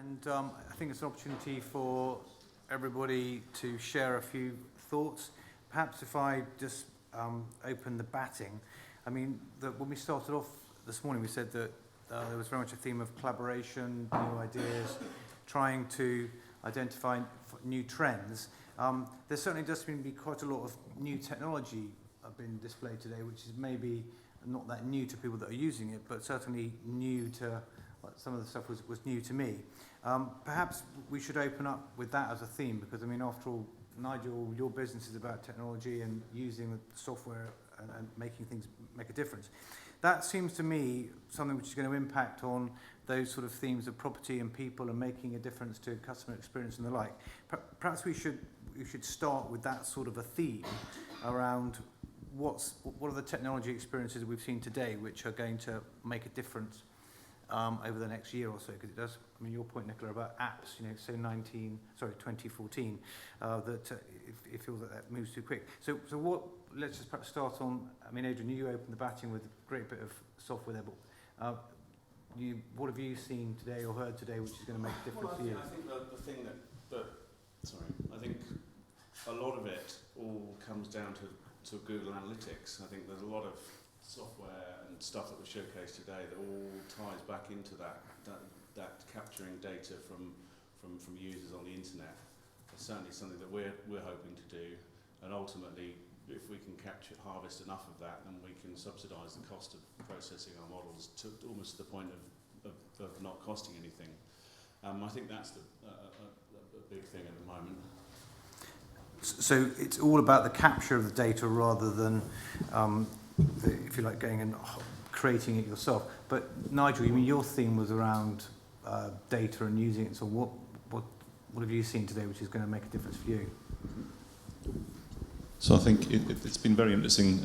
And I think it's an opportunity for everybody to share a few thoughts. Perhaps if I just open the batting. I mean, when we started off this morning, we said that there was very much a theme of collaboration, new ideas, trying to identify new trends. There certainly does seem to be quite a lot of new technology been displayed today, which is maybe not that new to people that are using it, but certainly new to, some of the stuff was new to me. Perhaps we should open up with that as a theme, because I mean, after all, Nigel, your business is about technology and using the software and making things make a difference. That seems to me something which is going to impact on those sort of themes of property and people and making a difference to customer experience and the like. Perhaps we should start with that sort of a theme around what are the technology experiences we've seen today which are going to make a difference over the next year or so, because it does. I mean, your point, Nicola, about apps, you know, so 2014, that it feels that that moves too quick. So what? Let's just perhaps start on. I mean, Adrian, you opened the batting with a great bit of software there, but what have you seen today or heard today, which is going to make a difference to you? I think the thing I think a lot of it all comes down to Google Analytics. I think there's a lot of software and stuff that was showcased today that all ties back into that capturing data from users on the internet. It's certainly something that we're hoping to do, and ultimately, if we can harvest enough of that, then we can subsidise the cost of processing our models to almost the point of not costing anything. I think that's a big thing at the moment. So it's all about the capture of the data rather than, if you like, going and creating it yourself. But Nigel, you mean your theme was around data and using it. So what have you seen today which is going to make a difference for you? So I think it's been very interesting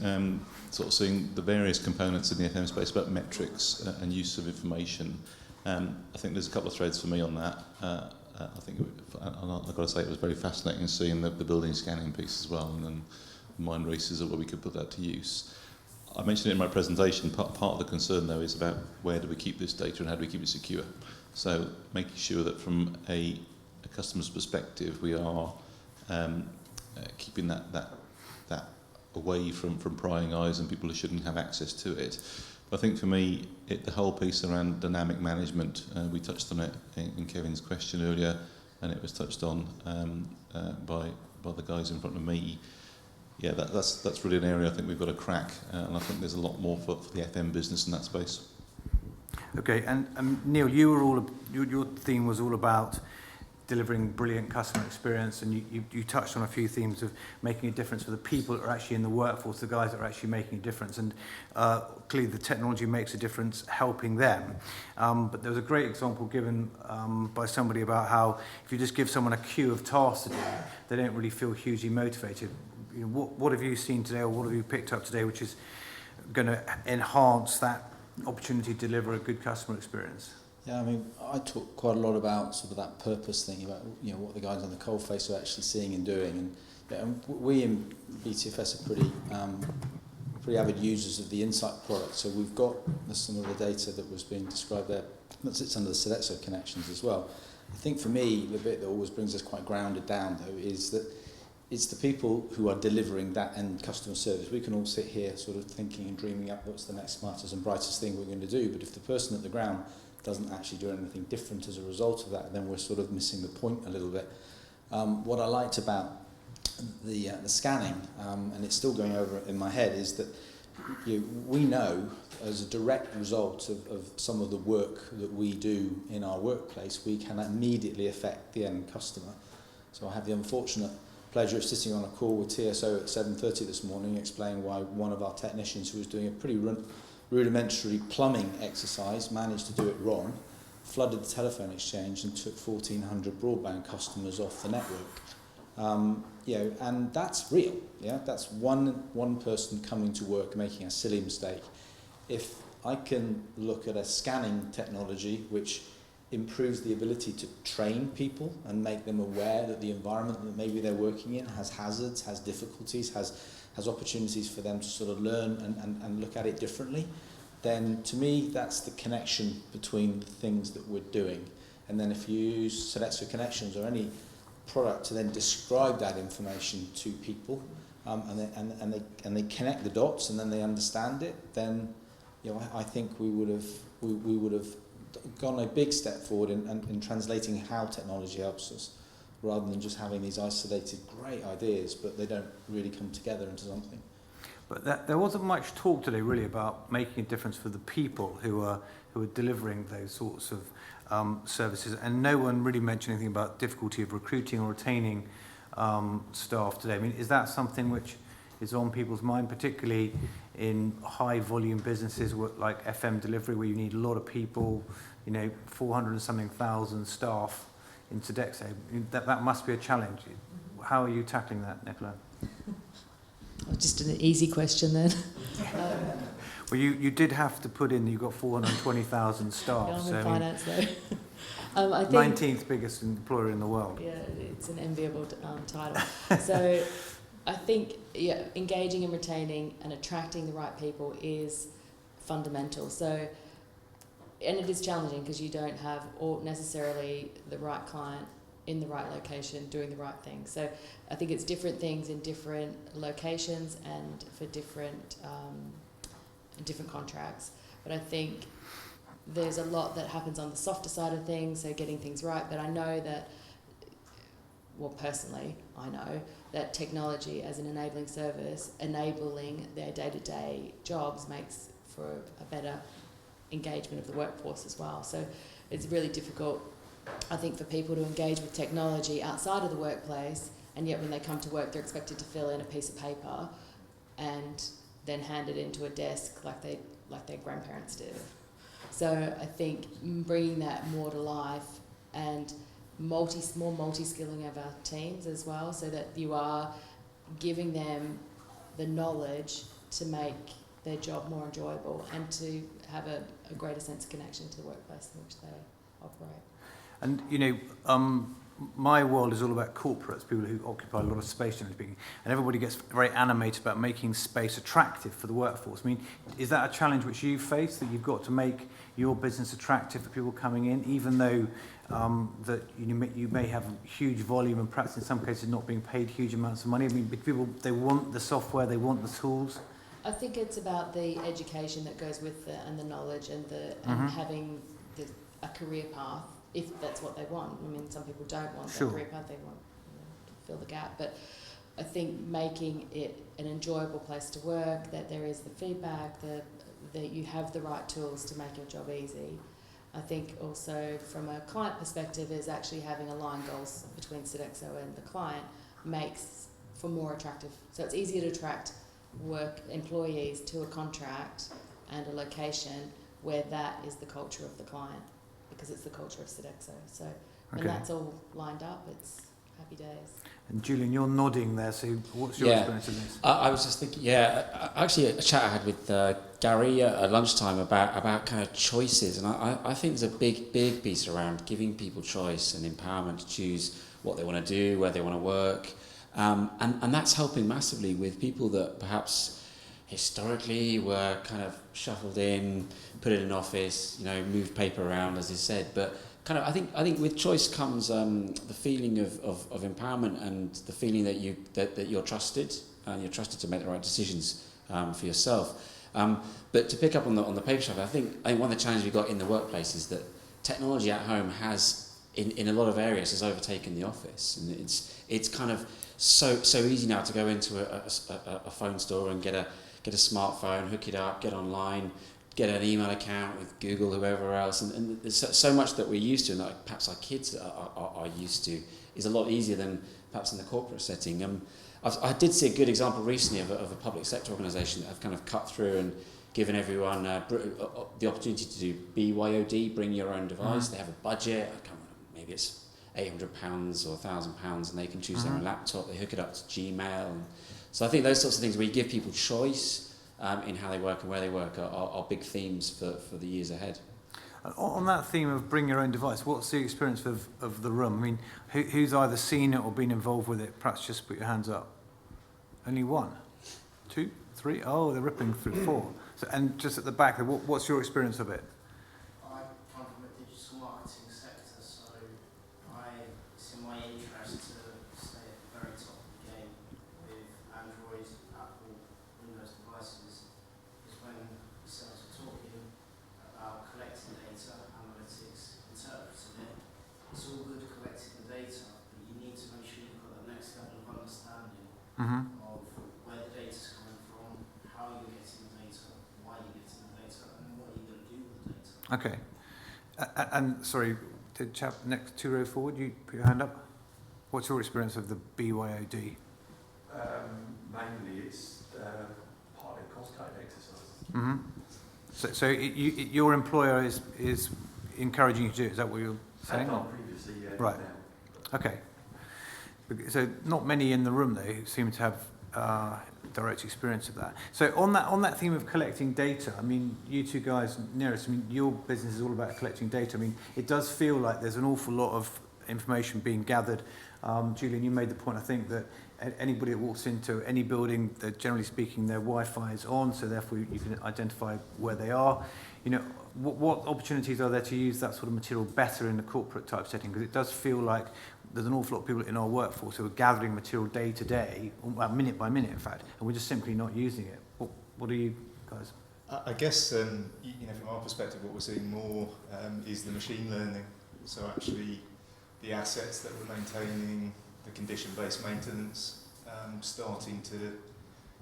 sort of seeing the various components in the FM space about metrics and use of information. I think there's a couple of threads for me on that. I think I've got to say it was very fascinating seeing the building scanning piece as well, and then mind races of where we could put that to use. I mentioned it in my presentation. Part of the concern though is about where do we keep this data and how do we keep it secure. So making sure that from a customer's perspective we are keeping that away from prying eyes and people who shouldn't have access to it. But I think for me, the whole piece around dynamic management, we touched on it in Kevin's question earlier, and it was touched on by the guys in front of me. Yeah, that's really an area I think we've got to crack, and I think there's a lot more for the FM business in that space. Okay, and Neil, your theme was all about delivering brilliant customer experience, and you touched on a few themes of making a difference for the people that are actually in the workforce, the guys that are actually making a difference, and clearly the technology makes a difference helping them. But there was a great example given by somebody about how if you just give someone a queue of tasks to do, they don't really feel hugely motivated. You know, what have you seen today, or what have you picked up today which is going to enhance that opportunity to deliver a good customer experience? Yeah, I mean, I talk quite a lot about sort of that purpose thing, about what the guys on the coalface are actually seeing and doing, and we in BTFS are pretty avid users of the Insight product. So we've got some of the data that was being described there that sits under the Sodexo connections as well. I think for me, the bit that always brings us quite grounded down though is that it's the people who are delivering that end customer service. We can all sit here sort of thinking and dreaming up what's the next smartest and brightest thing we're going to do, but if the person at the ground doesn't actually do anything different as a result of that, then we're sort of missing the point a little bit. What I liked about the scanning, and it's still going over in my head, is that we know as a direct result of some of the work that we do in our workplace, we can immediately affect the end customer. So I have the unfortunate pleasure of sitting on a call with TSO at 7:30 this morning, explaining why one of our technicians who was doing a pretty rudimentary plumbing exercise managed to do it wrong, flooded the telephone exchange and took 1,400 broadband customers off the network. And that's real. Yeah, that's one person coming to work making a silly mistake. If I can look at a scanning technology which improves the ability to train people and make them aware that the environment that maybe they're working in has hazards, has difficulties, has opportunities for them to sort of learn and look at it differently, then to me that's the connection between the things that we're doing. and then if you use Sodexo Connections or any product to then describe that information to people, and they connect the dots and then they understand it, then I think we would have gone a big step forward in translating how technology helps us, rather than just having these isolated great ideas but they don't really come together into something. But there wasn't much talk today really about making a difference for the people who are delivering those sorts of services, and no one really mentioned anything about difficulty of recruiting or retaining staff today. I mean, is that something which is on people's mind, particularly in high volume businesses like FM delivery, where you need a lot of people, 400 and something thousand staff in Sodexo? That must be a challenge. How are you tackling that, Nicola? Just an easy question then. Well, you did have to put in, you've got 420,000 staff. I'm so in finance though. I think 19th biggest employer in the world. Yeah, it's an enviable title. So I think engaging and retaining and attracting the right people is fundamental. So, and it is challenging because you don't have necessarily the right client in the right location doing the right thing. So I think it's different things in different locations and for different contracts. But I think there's a lot that happens on the softer side of things, so getting things right. But I know that, well, personally, I know that technology as an enabling service, enabling their day-to-day jobs, makes for a better engagement of the workforce as well. So it's really difficult, I think, for people to engage with technology outside of the workplace, and yet when they come to work they're expected to fill in a piece of paper and then hand it into a desk like their grandparents did. So I think bringing that more to life and more multi-skilling of our teams as well, so that you are giving them the knowledge to make their job more enjoyable and to have a greater sense of connection to the workplace in which they operate. And, my world is all about corporates, people who occupy a lot of space, generally speaking, and everybody gets very animated about making space attractive for the workforce. I mean, is that a challenge which you face, that you've got to make your business attractive for people coming in, even though that you may have huge volume and perhaps in some cases not being paid huge amounts of money? I mean, people, they want the software, they want the tools. I think it's about the education that goes with it and the knowledge and having a career path, if that's what they want. I mean, some people don't want that career path, they want to fill the gap. But I think making it an enjoyable place to work, that there is the feedback, that you have the right tools to make your job easy. I think also from a client perspective is actually having aligned goals between Sodexo and the client makes for more attractive. So it's easier to attract employees to a contract and a location where that is the culture of the client, because it's the culture of Sodexo. So when that's all lined up, it's happy days. And Julian, you're nodding there, so what's your experience of this? I was just thinking, actually a chat I had with Gary at lunchtime about kind of choices, and I think there's a big piece around giving people choice and empowerment to choose what they want to do, where they want to work, and that's helping massively with people that perhaps historically were kind of shuffled in, put in an office, moved paper around, as you said, but kind of I think with choice comes the feeling of empowerment and the feeling that you're trusted, and you're trusted to make the right decisions for yourself. But to pick up on the paper stuff, I think one of the challenges we've got in the workplace is that technology at home has, in a lot of areas, has overtaken the office, and it's kind of so easy now to go into a phone store and get a smartphone, hook it up, get online, get an email account with Google, whoever else, and there's so much that we're used to, and that perhaps our kids are used to, is a lot easier than perhaps in the corporate setting. I did see a good example recently of a public sector organisation that have kind of cut through and given everyone the opportunity to do BYOD, bring your own device. They have a budget, I can't remember, maybe it's £800 or £1,000, and they can choose their own laptop, they hook it up to Gmail. And so I think those sorts of things where you give people choice in how they work and where they work are big themes for the years ahead. On that theme of bring your own device, what's the experience of the room? I mean, who's either seen it or been involved with it? Perhaps just put your hands up. Only one? 2? 3? Oh, they're ripping through 4. So, and just at the back, what's your experience of it? I come from a digital marketing sector, so Okay. And sorry, the chap next 2 rows forward, you put your hand up. What's your experience of the BYOD? Mainly it's partly a cost-cutting exercise. Mm-hmm. So your employer is encouraging you to do it, is that what you're saying? Had done previously, yeah. Right. Now. Okay. So not many in the room, though, who seem to have direct experience of that. So on that theme of collecting data, I mean, you two guys nearest, I mean, your business is all about collecting data. I mean, it does feel like there's an awful lot of information being gathered. Julian, you made the point, I think, that anybody that walks into any building, that generally speaking, their Wi-Fi is on, so therefore you can identify where they are. You know, what opportunities are there to use that sort of material better in the corporate type setting? Because it does feel like there's an awful lot of people in our workforce who are gathering material day to day, well, minute by minute, in fact, and we're just simply not using it. What do you guys? I guess, you know, from our perspective, what we're seeing more is the machine learning. So actually, the assets that we're maintaining, the condition-based maintenance, starting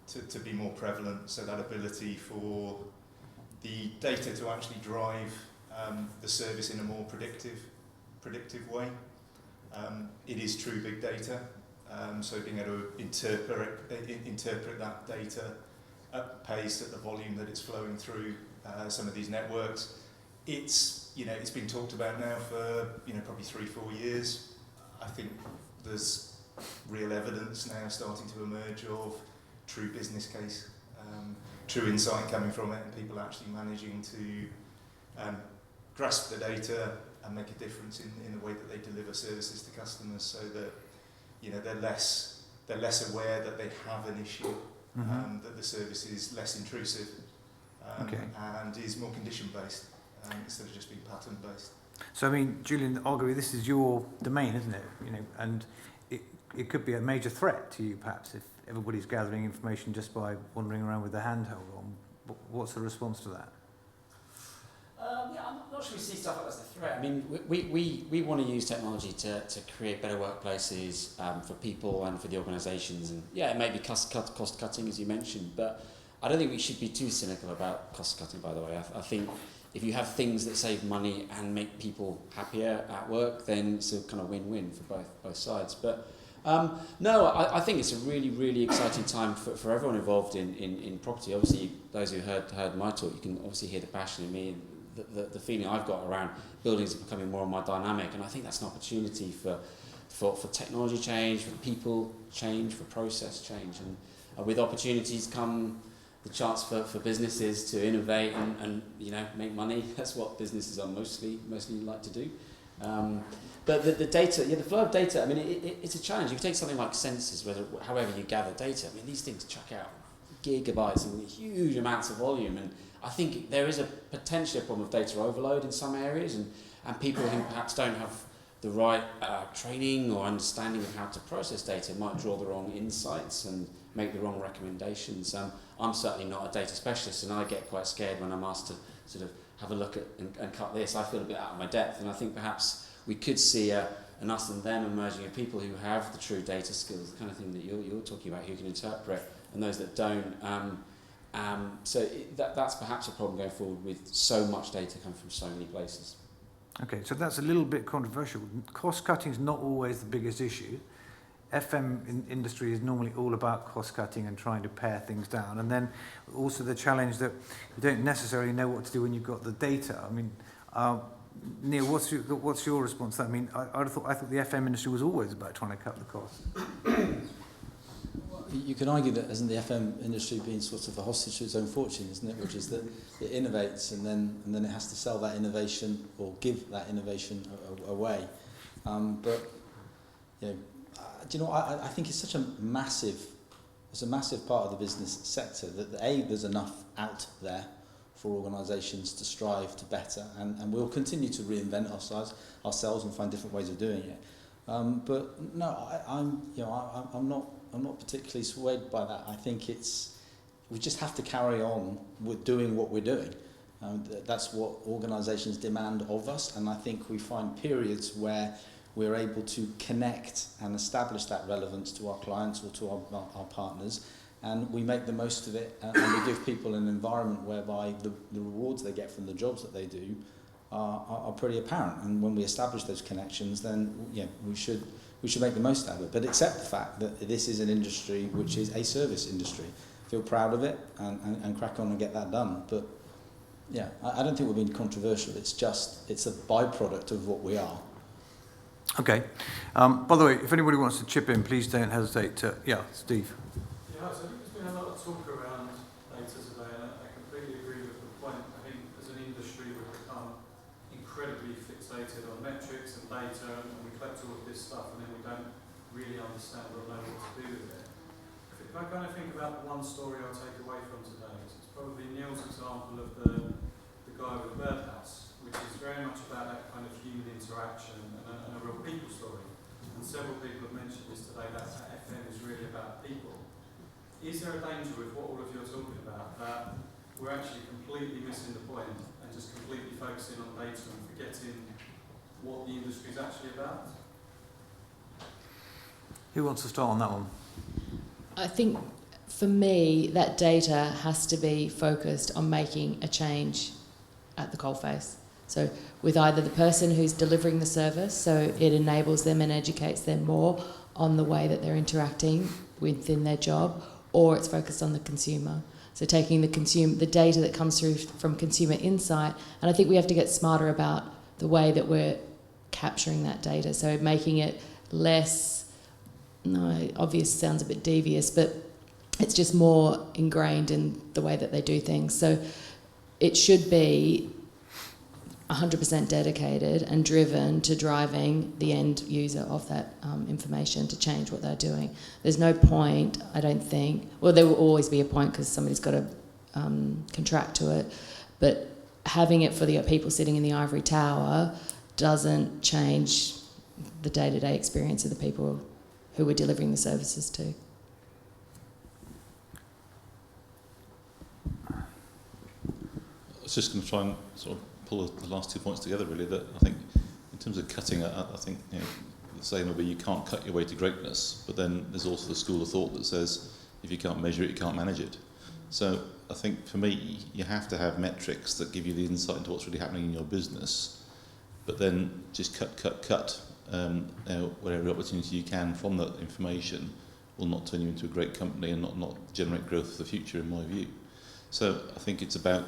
to be more prevalent. So that ability for the data to actually drive the service in a more predictive way. It is true big data, so being able to interpret that data at pace, at the volume that it's flowing through some of these networks. It's been talked about now for probably 3-4 years. I think there's real evidence now starting to emerge of true business case, true insight coming from it, and people actually managing to grasp the data and make a difference in the way that they deliver services to customers, so that they're less aware that they have an issue, that the service is less intrusive, and is more condition based instead of just being pattern based. So I mean, Julian, arguably this is your domain, isn't it? You know, and it could be a major threat to you, perhaps, if everybody's gathering information just by wandering around with their handheld on. What's the response to that? Yeah, I'm not sure we see stuff like that as a threat. I mean, we want to use technology to create better workplaces for people and for the organisations. And yeah, it may be cost cutting, as you mentioned, but I don't think we should be too cynical about cost cutting, by the way. I think if you have things that save money and make people happier at work, then it's a kind of win-win for both sides. But no, I think it's a really, really exciting time for everyone involved in property. Obviously, those who heard my talk, you can obviously hear the passion in me and the feeling I've got around buildings are becoming more and more dynamic, and I think that's an opportunity for technology change, for people change, for process change, and with opportunities come the chance for businesses to innovate and make money. That's what businesses are mostly like to do. But the data, the flow of data, I mean, it's a challenge. If you take something like sensors, however you gather data, I mean, these things chuck out gigabytes and huge amounts of volume, and I think there is a potential problem of data overload in some areas, and people who perhaps don't have the right training or understanding of how to process data might draw the wrong insights and make the wrong recommendations. I'm certainly not a data specialist, and I get quite scared when I'm asked to sort of have a look at and cut this. I feel a bit out of my depth, and I think perhaps we could see an us and them emerging of people who have the true data skills, the kind of thing that you're talking about, who can interpret, and those that don't. That's perhaps a problem going forward with so much data coming from so many places. Okay, so that's a little bit controversial. Cost cutting is not always the biggest issue. FM industry is normally all about cost cutting and trying to pare things down, and then also the challenge that you don't necessarily know what to do when you've got the data. I mean, Neil, what's your response to that? I mean, I thought the FM industry was always about trying to cut the costs. You can argue that hasn't the FM industry been sort of a hostage to its own fortune, isn't it? Which is that it innovates and then it has to sell that innovation or give that innovation away. I think it's such a massive part of the business sector that there's enough out there for organisations to strive to better, and we'll continue to reinvent ourselves and find different ways of doing it. But no, I'm not particularly swayed by that. I think we just have to carry on with doing what we're doing. That's what organisations demand of us, and I think we find periods where we're able to connect and establish that relevance to our clients or to our partners, and we make the most of it, and we give people an environment whereby the rewards they get from the jobs that they do are pretty apparent. And when we establish those connections, then we should make the most out of it. But accept the fact that this is an industry which is a service industry. Feel proud of it and crack on and get that done. But yeah, I don't think we're being controversial. It's a byproduct of what we are. Okay. By the way, if anybody wants to chip in, please don't hesitate to... Yeah, Steve. Yeah, so I think there's been a lot of talk around data today, and I completely agree with the point. I think as an industry we've become incredibly fixated on metrics and data, and we collect all of this stuff and then we don't really understand or know what to do with it. If I kind of think about the one story I'll take away from today, it's probably Neil's example of the guy with the birdhouse, which is very much about that kind of human interaction and a real people story. And several people have mentioned this today, that FM is really about people. Is there a danger with what all of you are talking about, that we're actually completely missing the point and just completely focusing on data and forgetting what the industry is actually about? Who wants to start on that one? I think for me, that data has to be focused on making a change at the coalface. So with either the person who's delivering the service, so it enables them and educates them more on the way that they're interacting within their job, or it's focused on the consumer. So taking the data that comes through from consumer insight, and I think we have to get smarter about the way that we're capturing that data. So making it less, obvious sounds a bit devious, but it's just more ingrained in the way that they do things. So it should be 100% dedicated and driven to driving the end user of that information to change what they're doing. There's no point, I don't think, well, there will always be a point because somebody's got to contract to it, but having it for the people sitting in the ivory tower doesn't change the day-to-day experience of the people who we're delivering the services to. I was just going to try and sort of pull the last 2 points together, really, that I think in terms of cutting, I think the saying will be you can't cut your way to greatness, but then there's also the school of thought that says if you can't measure it, you can't manage it. So I think for me, you have to have metrics that give you the insight into what's really happening in your business, but then just cut whatever opportunity you can from that information will not turn you into a great company and not generate growth for the future, in my view. So I think it's about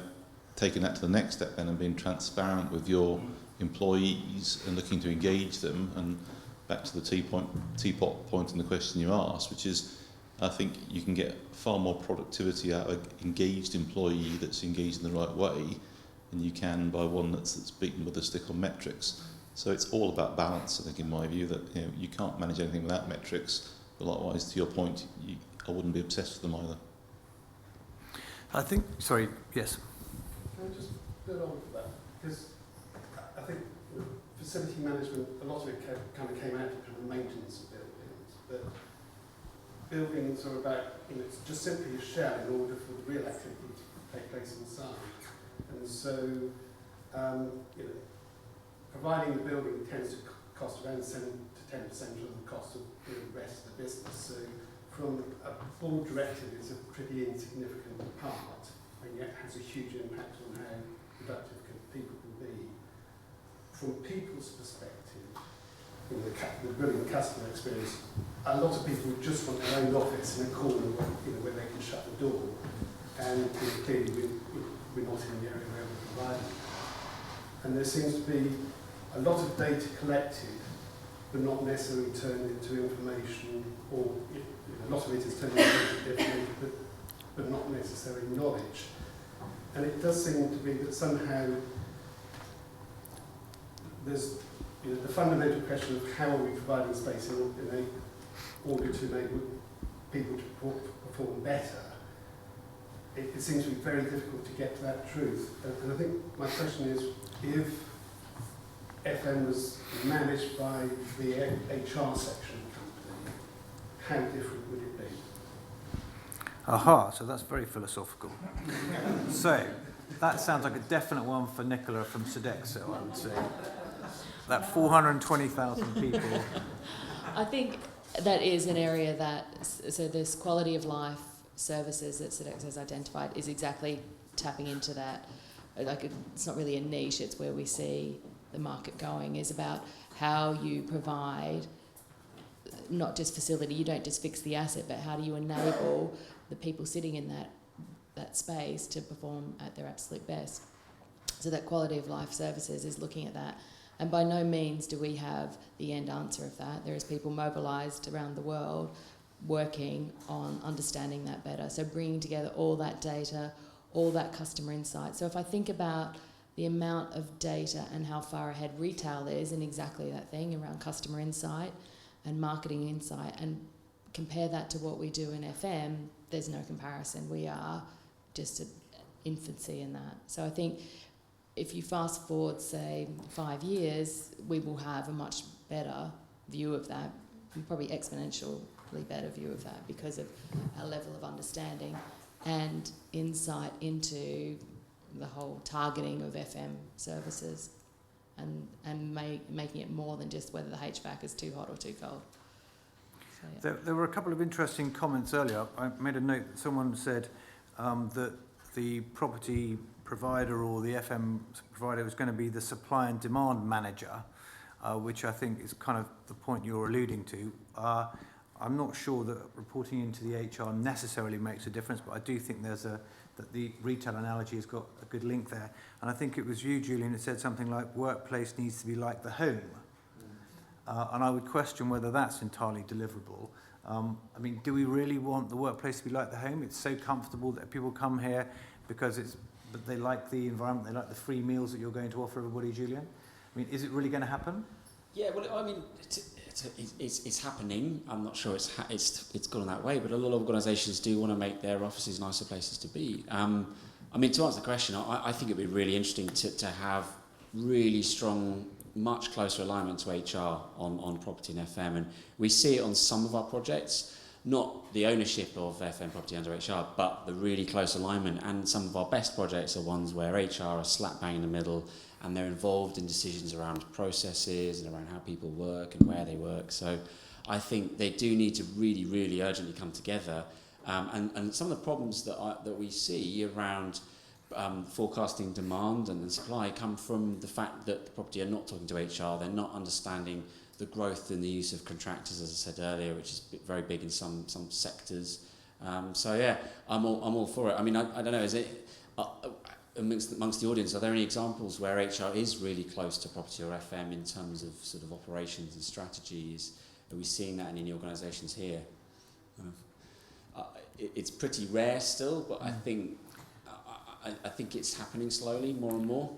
taking that to the next step then and being transparent with your employees and looking to engage them, and back to the teapot point in the question you asked, which is I think you can get far more productivity out of an engaged employee that's engaged in the right way than you can by one that's beaten with a stick on metrics. So it's all about balance, I think, in my view, that you can't manage anything without metrics, but likewise, to your point, I wouldn't be obsessed with them either. I think, sorry, yes. Can I just build on for that? Because I think facility management, a lot of it kind of came out of kind of maintenance of buildings, but buildings are about, it's just simply a shell in order for the real activity to take place inside. And so, providing the building tends to cost around 7 to 10% of the cost of the rest of the business. So from a board directive, it's a pretty insignificant part, and yet has a huge impact on how productive people can be. From people's perspective, the brilliant customer experience, a lot of people just want their own office in a corner where they can shut the door, and clearly we're not in the area where we're providing that. And there seems to be a lot of data collected, but not necessarily turned into information, or a lot of it is turned into information, but not necessarily knowledge. And it does seem to be that somehow there's the fundamental question of how are we providing space in order to enable people to perform better. It seems to be very difficult to get to that truth. And I think my question is, if FM was managed by the HR section of the company, how different would it be? Aha, so that's very philosophical. So, that sounds like a definite one for Nicola from Sodexo, I would say. That 420,000 people. I think that is an area that, so this quality of life services that Sodexo has identified is exactly tapping into that. it's not really a niche, it's where we see the market going, is about how you provide not just facility, you don't just fix the asset, but how do you enable the people sitting in that space to perform at their absolute best. So that quality of life services is looking at that. And by no means do we have the end answer of that. There is people mobilised around the world working on understanding that better. So bringing together all that data, all that customer insight. So if I think about the amount of data and how far ahead retail is in exactly that thing around customer insight and marketing insight, and compare that to what we do in FM, there's no comparison. We are just an infancy in that. So I think if you fast forward, say, 5 years, we will have a much better view of that, and probably exponentially better view of that because of our level of understanding and insight into the whole targeting of FM services and making it more than just whether the HVAC is too hot or too cold. So, yeah. There were a couple of interesting comments earlier. I made a note that someone said that the property provider or the FM provider was going to be the supply and demand manager, which I think is kind of the point you're alluding to. I'm not sure that reporting into the HR necessarily makes a difference, but I do think that the retail analogy has got a good link there. And I think it was you, Julian, that said something like workplace needs to be like the home. And I would question whether that's entirely deliverable. I mean, do we really want the workplace to be like the home? It's so comfortable that people come here because but they like the environment, they like the free meals that you're going to offer everybody, Julian. I mean, is it really going to happen? Yeah, well, I mean, it's happening. I'm not sure it's gone that way, but a lot of organisations do want to make their offices nicer places to be. I mean, to answer the question, I think it'd be really interesting to have really strong, much closer alignment to HR on property and FM, and we see it on some of our projects. Not the ownership of FM property under HR, but the really close alignment. And some of our best projects are ones where HR are slap bang in the middle and they're involved in decisions around processes and around how people work and where they work. So I think they do need to really, really urgently come together. And some of the problems that we see around forecasting demand and supply come from the fact that the property are not talking to HR, they're not understanding the growth in the use of contractors, as I said earlier, which is very big in some sectors. So yeah, I'm all for it. I mean, I don't know, is it amongst the audience, are there any examples where HR is really close to property or FM in terms of sort of operations and strategies? Are we seeing that in any organisations here? It's pretty rare still, but I think it's happening slowly, more and more.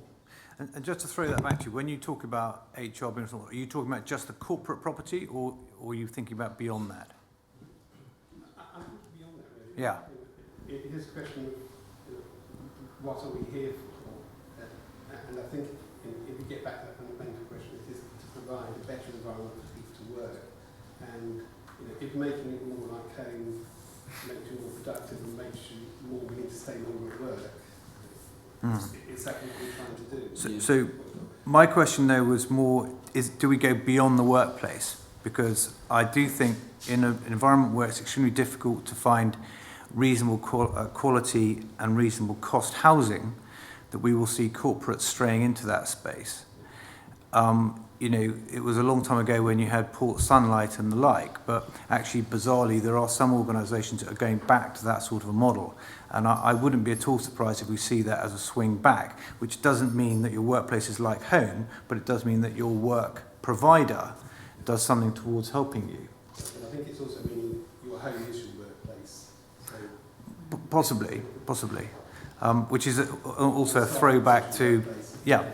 And just to throw that back to you, when you talk about HR, are you talking about just the corporate property, or are you thinking about beyond that? I'm beyond that, really. Yeah. It is a question of what are we here for? And I think if we get back to that fundamental question, it is to provide a better environment for people to work. And if making it more like home makes you more productive and makes you more willing to stay longer at work, it's exactly what we're trying to do. So my question though was more, do we go beyond the workplace? Because I do think in an environment where it's extremely difficult to find reasonable quality and reasonable cost housing, that we will see corporates straying into that space. It was a long time ago when you had Port Sunlight and the like, but actually, bizarrely, there are some organisations that are going back to that sort of a model. And I wouldn't be at all surprised if we see that as a swing back, which doesn't mean that your workplace is like home, but it does mean that your work provider does something towards helping you. And I think it's also meaning your home is your workplace. So possibly. Which is also a throwback to, yeah.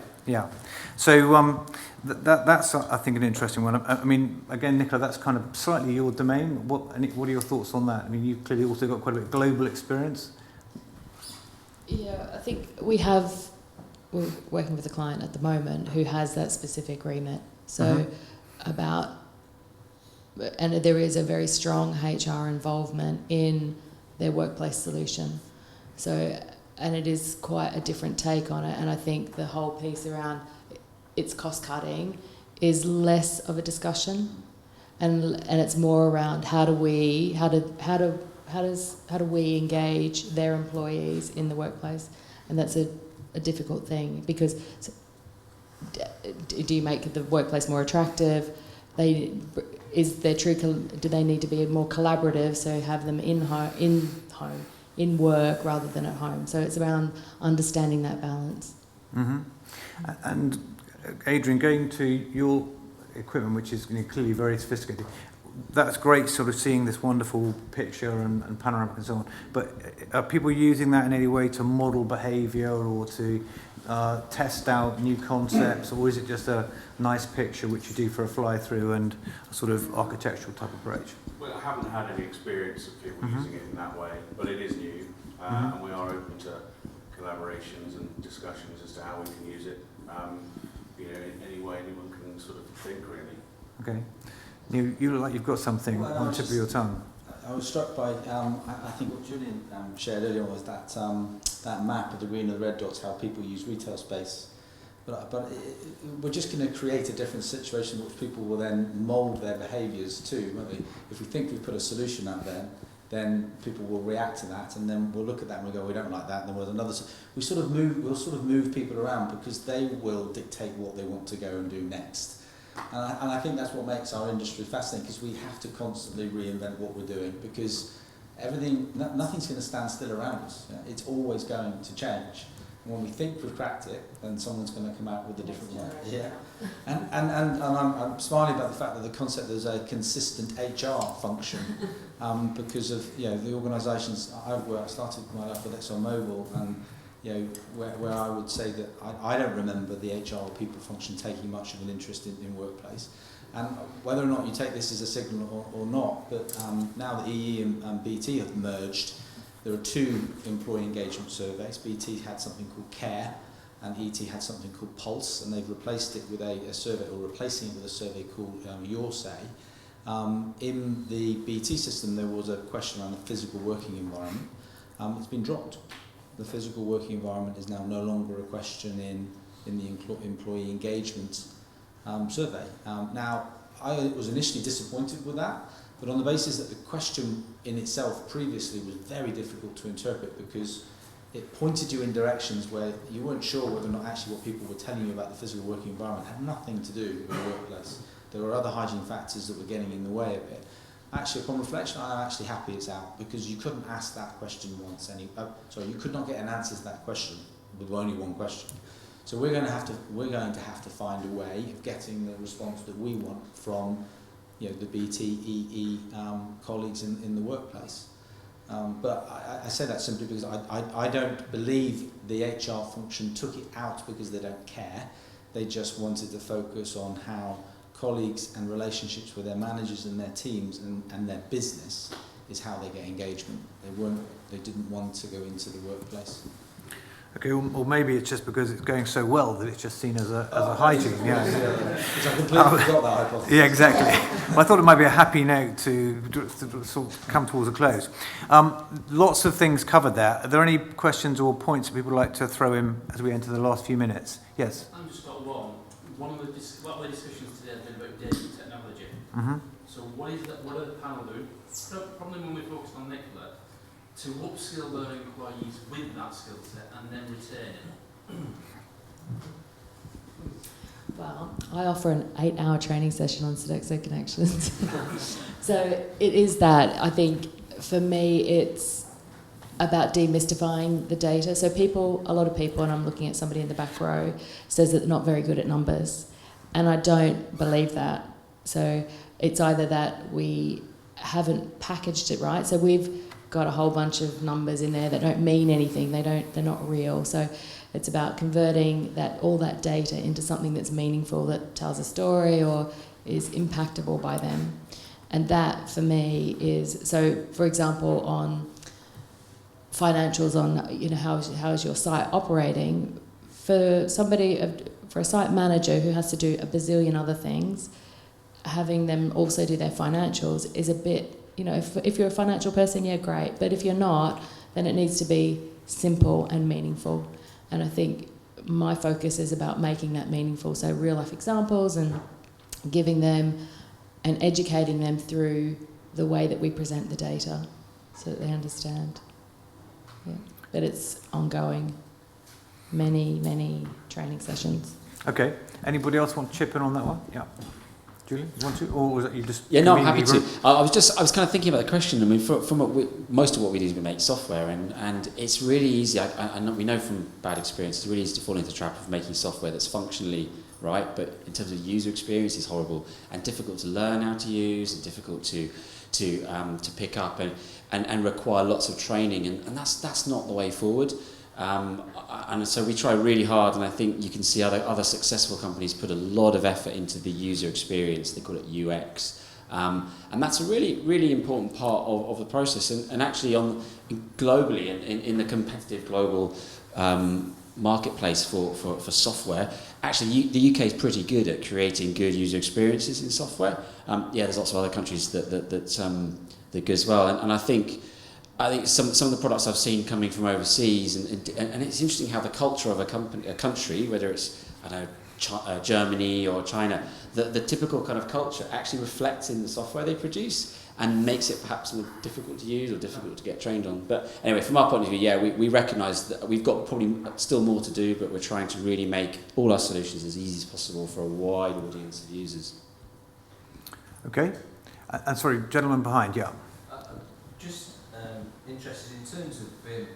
So that's, I think, an interesting one. I mean, again, Nicola, that's kind of slightly your domain. What are your thoughts on that? I mean, you've clearly also got quite a bit of global experience. Yeah, I think we're working with a client at the moment who has that specific remit. So and there is a very strong HR involvement in their workplace solution. So, and it is quite a different take on it. And I think the whole piece around its cost cutting is less of a discussion, and it's more around how do we engage their employees in the workplace, and that's a a difficult thing because do you make the workplace more attractive? Do they need to be more collaborative? So have them in work rather than at home. So it's around understanding that balance. Mm-hmm. And Adrian, going to your equipment, which is clearly very sophisticated, that's great sort of seeing this wonderful picture and panoramic and so on, but are people using that in any way to model behaviour or to test out new concepts, or is it just a nice picture which you do for a fly-through and a sort of architectural type approach? Well, I haven't had any experience of people using it in that way, but it is new, and we are open to collaborations and discussions as to how we can use it, in any way anyone can sort of think, really. Okay. You look like you've got something on the tip of your tongue. I was struck by, I think what Julian shared earlier was that map of the green and the red dots, how people use retail space. But we're just going to create a different situation which people will then mould their behaviours to, won't they? If we think we've put a solution out there, then people will react to that, and then we'll look at that and we'll go, we don't like that, and then we'll another. We'll sort of move people around because they will dictate what they want to go and do next. And I think that's what makes our industry fascinating, because we have to constantly reinvent what we're doing, because nothing's going to stand still around us. It's always going to change. And when we think we've cracked it, then someone's going to come out with a different one. Yeah. And I'm smiling about the fact that the concept there's a consistent HR function, because of the organisations I've worked. I started my life with ExxonMobil, and where I would say that I don't remember the HR or people function taking much of an interest in workplace. And whether or not you take this as a signal or not, but now that EE and BT have merged, there are two employee engagement surveys. BT had something called CARE, and ET had something called Pulse, and they've replaced it with a survey, or replacing it with a survey called Your Say. In the BT system, there was a question around the physical working environment. It's been dropped. The physical working environment is now no longer a question in the employee engagement survey. Now, I was initially disappointed with that, but on the basis that the question in itself previously was very difficult to interpret, because it pointed you in directions where you weren't sure whether or not actually what people were telling you about the physical working environment had nothing to do with the workplace. There were other hygiene factors that were getting in the way of it. Actually, upon reflection, I'm actually happy it's out, because you couldn't ask that question once. You could not get an answer to that question with only one question. So we're going to have to find a way of getting the response that we want from the BT colleagues in the workplace. But I say that simply because I don't believe the HR function took it out because they don't care. They just wanted to focus on how colleagues and relationships with their managers and their teams and their business is how they get engagement. They didn't want to go into the workplace. Okay, or maybe it's just because it's going so well that it's just seen as a hygiene. Yeah. Which I completely forgot that hypothesis. Yeah, exactly. Well, I thought it might be a happy note to sort of come towards a close. Lots of things covered there. Are there any questions or points that people would like to throw in as we enter the last few minutes? Yes. I've just got one. One of the discussions today have been about data and technology. Mm-hmm. So what is that? What do the panel do? Probably when we focused on Nicola, to upskill their employees with that skill set and then retain it. Well, I offer an 8-hour training session on Sodexo Connections. So it is that. I think for me it's about demystifying the data. So a lot of people, and I'm looking at somebody in the back row, says that they're not very good at numbers. And I don't believe that. So it's either that we haven't packaged it right. So we've got a whole bunch of numbers in there that don't mean anything. They're not real. So it's about converting all that data into something that's meaningful, that tells a story or is impactable by them. And that for me is, so for example, on financials, on how is your site operating, for a site manager who has to do a bazillion other things, having them also do their financials is a bit, if you're a financial person, yeah, great. But if you're not, then it needs to be simple and meaningful. And I think my focus is about making that meaningful. So real life examples and giving them and educating them through the way that we present the data so that they understand. Yeah. But it's ongoing. many training sessions. Okay. Anybody else want to chip in on that one? Yeah. Julie, you want to? Or was it you just... Yeah, no, I'm happy conveniently to. I was kind of thinking about the question. I mean, most of what we do is we make software, and it's really easy. We know from bad experience, it's really easy to fall into the trap of making software that's functionally right, but in terms of user experience, it's horrible and difficult to learn how to use, and difficult to pick up, and require lots of training, and that's not the way forward. And so we try really hard, and I think you can see other successful companies put a lot of effort into the user experience. They call it UX, and that's a really important part of the process. And actually, globally, in the competitive global marketplace for software, actually the UK is pretty good at creating good user experiences in software. There's lots of other countries that good as well, and I think some of the products I've seen coming from overseas, and it's interesting how the culture of a country, whether it's Germany or China, the typical kind of culture actually reflects in the software they produce and makes it perhaps more difficult to use or difficult to get trained on. But anyway, from our point of view, we recognise that we've got probably still more to do, but we're trying to really make all our solutions as easy as possible for a wide audience of users. Okay. And sorry, gentleman behind, yeah. Just interested in terms of BIM.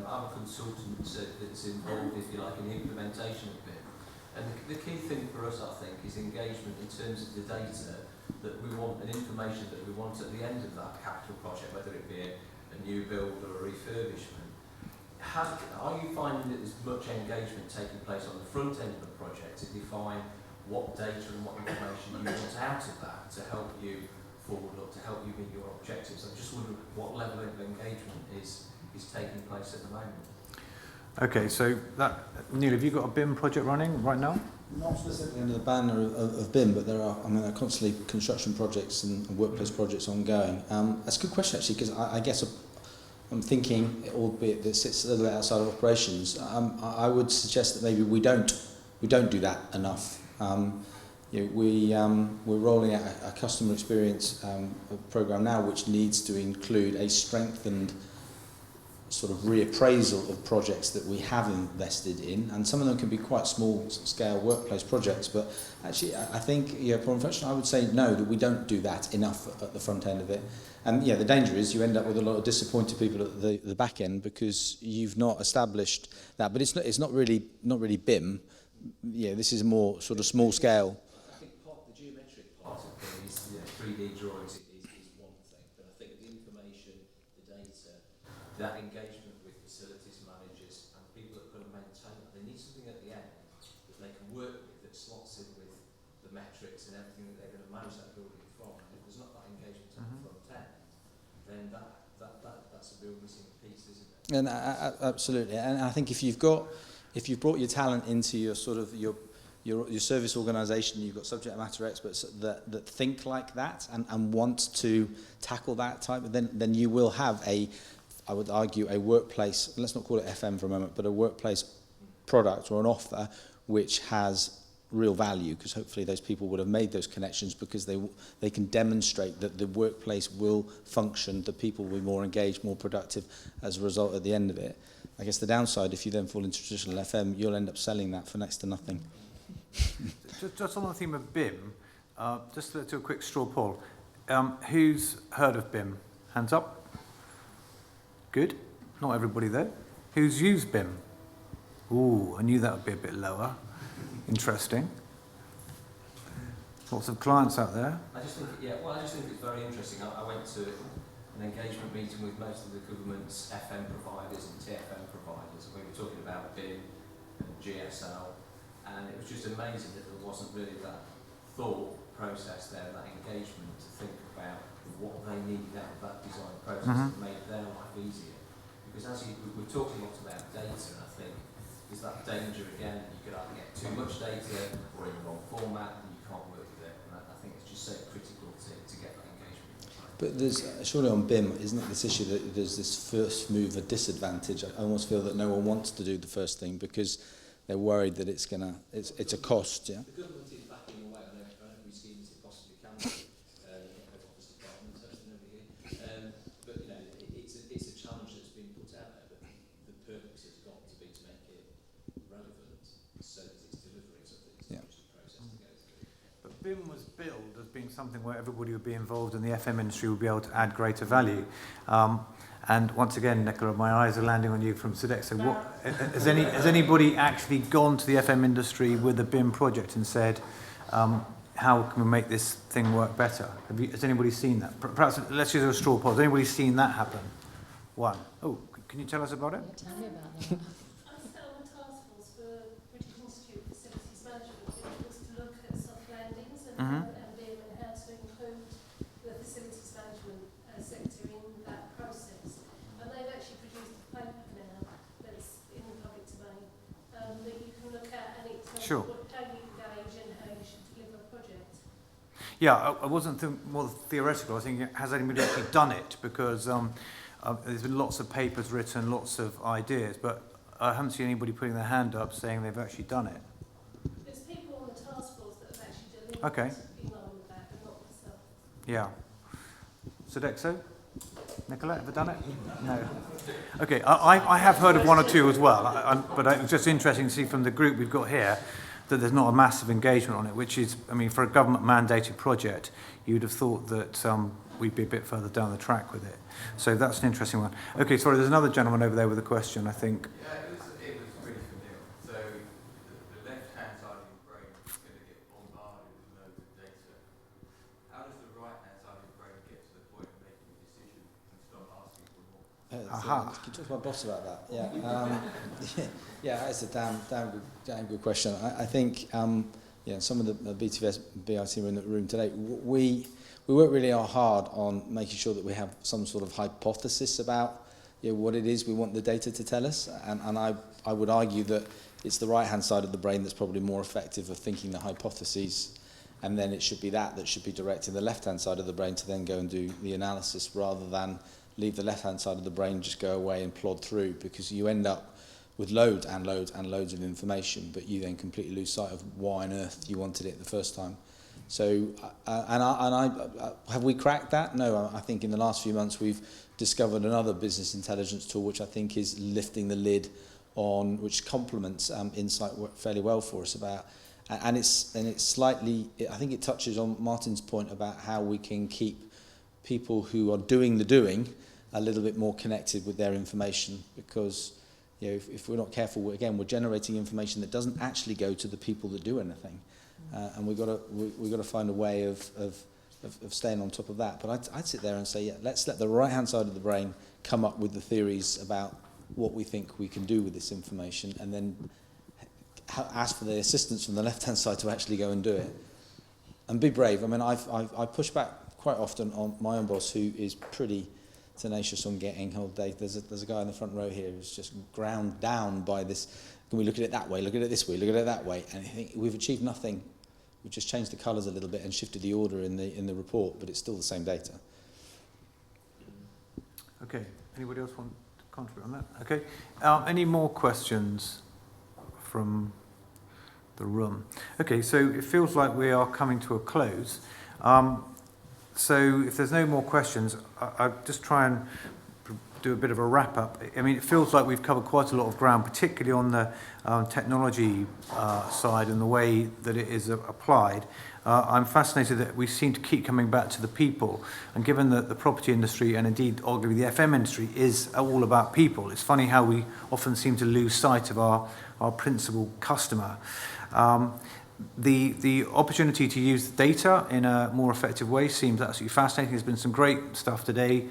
I'm a consultant that's involved, if you like, in the implementation of BIM. And the key thing for us, I think, is engagement in terms of the data that we want, and information that we want at the end of that capital project, whether it be a new build or a refurbishment. Are you finding that there's much engagement taking place on the front end of the project to define what data and what information you want out of that to help you forward or to help you meet your objectives? I'm just wondering what level of engagement is taking place at the moment. Okay, so Neil, have you got a BIM project running right now? Not specifically under the banner of BIM, but there are constantly construction projects and workplace projects ongoing. That's a good question, actually, because I guess I'm thinking, albeit that sits a little bit outside of operations, I would suggest that maybe we don't do that enough. We're rolling out a customer experience program now, which needs to include a strengthened sort of reappraisal of projects that we have invested in, and some of them can be quite small scale workplace projects, but actually I think I would say no, that we don't do that enough at the front end of it. And the danger is you end up with a lot of disappointed people at the back end because you've not established that. But it's not really BIM. This is more sort of small scale. I think the geometric part of BIM is 3D drawings is one thing, but I think the information, the data, that engagement with facilities managers and people that are going to maintain it, they need something at the end that they can work with that slots in with the metrics and everything that they're going to manage that building from. And if there's not that engagement at the front end, then that's a real missing piece, isn't it? And absolutely, and I think if you've brought your talent into your sort of your service organisation, you've got subject matter experts that think like that and want to tackle that type, then you will have I would argue, a workplace, let's not call it FM for a moment, but a workplace product or an offer which has real value, because hopefully those people would have made those connections because they can demonstrate that the workplace will function, the people will be more engaged, more productive as a result at the end of it. I guess the downside, if you then fall into traditional FM, you'll end up selling that for next to nothing. Just on the theme of BIM, just to do a quick straw poll. Who's heard of BIM? Hands up. Good. Not everybody there. Who's used BIM? Ooh, I knew that would be a bit lower. Interesting. Lots of clients out there. I just think it's very interesting. I went to an engagement meeting with most of the government's FM providers and TFM providers. We were talking about BIM and GSL, and it was just amazing that there wasn't really that thought process there, that engagement to think about what they needed out of that design process to make their life easier. Because we're talking a lot about data, and I think there's that danger again that you could either get too much data or in the wrong format and you can't work with it. And I think it's just so critical to get that engagement. But there's surely on BIM, isn't it this issue that there's this first mover disadvantage? I almost feel that no one wants to do the first thing because they're worried that it's a cost. Yeah. The government is backing away on every scheme as it possibly can. Head office department, nobody here. But it's a challenge that's been put out there. But the purpose has got to be to make it something where everybody would be involved and the FM industry would be able to add greater value. And once again, Nicola, my eyes are landing on you from Sodexo. What, has anybody actually gone to the FM industry with a BIM project and said, how can we make this thing work better? Has anybody seen that? Perhaps let's use a straw poll. Has anybody seen that happen? One. Oh, can you tell us about it? Tell me about that. I sat on the task force for British Institute of Facilities Management, which was to look at soft landings and BIM and how to include the facilities management sector in that process. And they've actually produced a paper now that's in the public domain that you can look at, and it tells Sure. you how you engage and how you should deliver a project. Yeah, I wasn't more theoretical. I think, has anybody actually done it? Because there's been lots of papers written, lots of ideas, but I haven't seen anybody putting their hand up saying they've actually done it. There's people on the task force that have actually delivered Okay. in line with that, but not myself. Yeah. Sodexo? Nicola, ever done it? No. Okay, I have heard of one or two as well, but it's just interesting to see from the group we've got here that there's not a massive engagement on it, which is, I mean, for a government-mandated project, you'd have thought that we'd be a bit further down the track with it. So that's an interesting one. Okay, sorry, there's another gentleman over there with a question, I think. Yeah, it was really for Neil. So the left-hand side of your brain is going to get bombarded with loads of data. How does the right-hand side of your brain get to the point of making a decision and stop asking for more? Aha. Can you talk to my boss about that? Yeah, yeah, that's a damn good question. I think some of the BTFS BIT were in the room today. We work really hard on making sure that we have some sort of hypothesis about what it is we want the data to tell us, and I would argue that it's the right-hand side of the brain that's probably more effective of thinking the hypotheses, and then it should be that should be directing the left-hand side of the brain to then go and do the analysis, rather than leave the left-hand side of the brain just go away and plod through, because you end up with loads and loads and loads of information, but you then completely lose sight of why on earth you wanted it the first time. So, have we cracked that? No, I think in the last few months we've discovered another business intelligence tool, which I think is lifting the lid on, which complements Insight fairly well for us about, and it's slightly, I think it touches on Martin's point about how we can keep people who are doing the doing a little bit more connected with their information, because if we're not careful, we're generating information that doesn't actually go to the people that do anything. And we've got to find a way of staying on top of that. But I'd sit there and say, let's let the right-hand side of the brain come up with the theories about what we think we can do with this information, and then ask for the assistance from the left-hand side to actually go and do it. And be brave. I mean, I push back quite often on my own boss, who is pretty tenacious on getting hold of data. There's a guy in the front row here who's just ground down by this. Can we look at it that way? Look at it this way. Look at it that way. And I think we've achieved nothing. We've just changed the colours a little bit and shifted the order in the report, but it's still the same data. Okay, anybody else want to contribute on that? Okay, any more questions from the room? Okay, so it feels like we are coming to a close. So if there's no more questions, I'll just try and do a bit of a wrap up. I mean, it feels like we've covered quite a lot of ground, particularly on the technology side and the way that it is applied. I'm fascinated that we seem to keep coming back to the people, and given that the property industry, and indeed arguably the FM industry, is all about people, it's funny how we often seem to lose sight of our principal customer. The opportunity to use the data in a more effective way seems absolutely fascinating. There's been some great stuff today.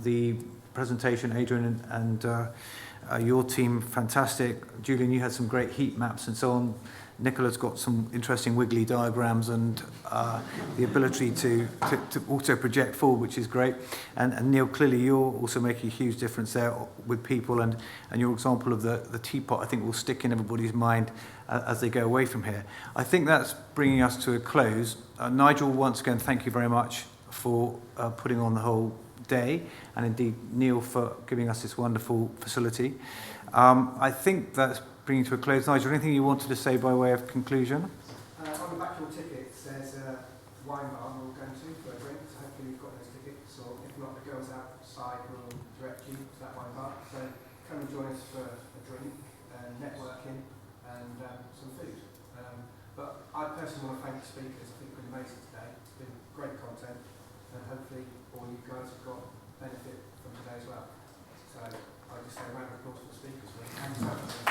The presentation, Adrian and your team, fantastic. Julian, you had some great heat maps and so on. Nicola's got some interesting wiggly diagrams and the ability to also project forward, which is great. And Neil, clearly you're also making a huge difference there with people, and your example of the teapot, I think, will stick in everybody's mind as they go away from here. I think that's bringing us to a close. Nigel, once again, thank you very much for putting on the whole day, and indeed Neil for giving us this wonderful facility. I think that's bringing to a close. Nigel, anything you wanted to say by way of conclusion? On the back of your tickets, there's a wine bar we're going to for a drink, so hopefully you've got those tickets, or if not, the girls outside will direct you to that wine bar. So come and join us for a drink, networking, and some food. But I personally want to thank the speakers. I think it's been amazing today. It's been great content, and hopefully all you guys have got benefit from today as well. So I just say a round of applause for the speakers. Really.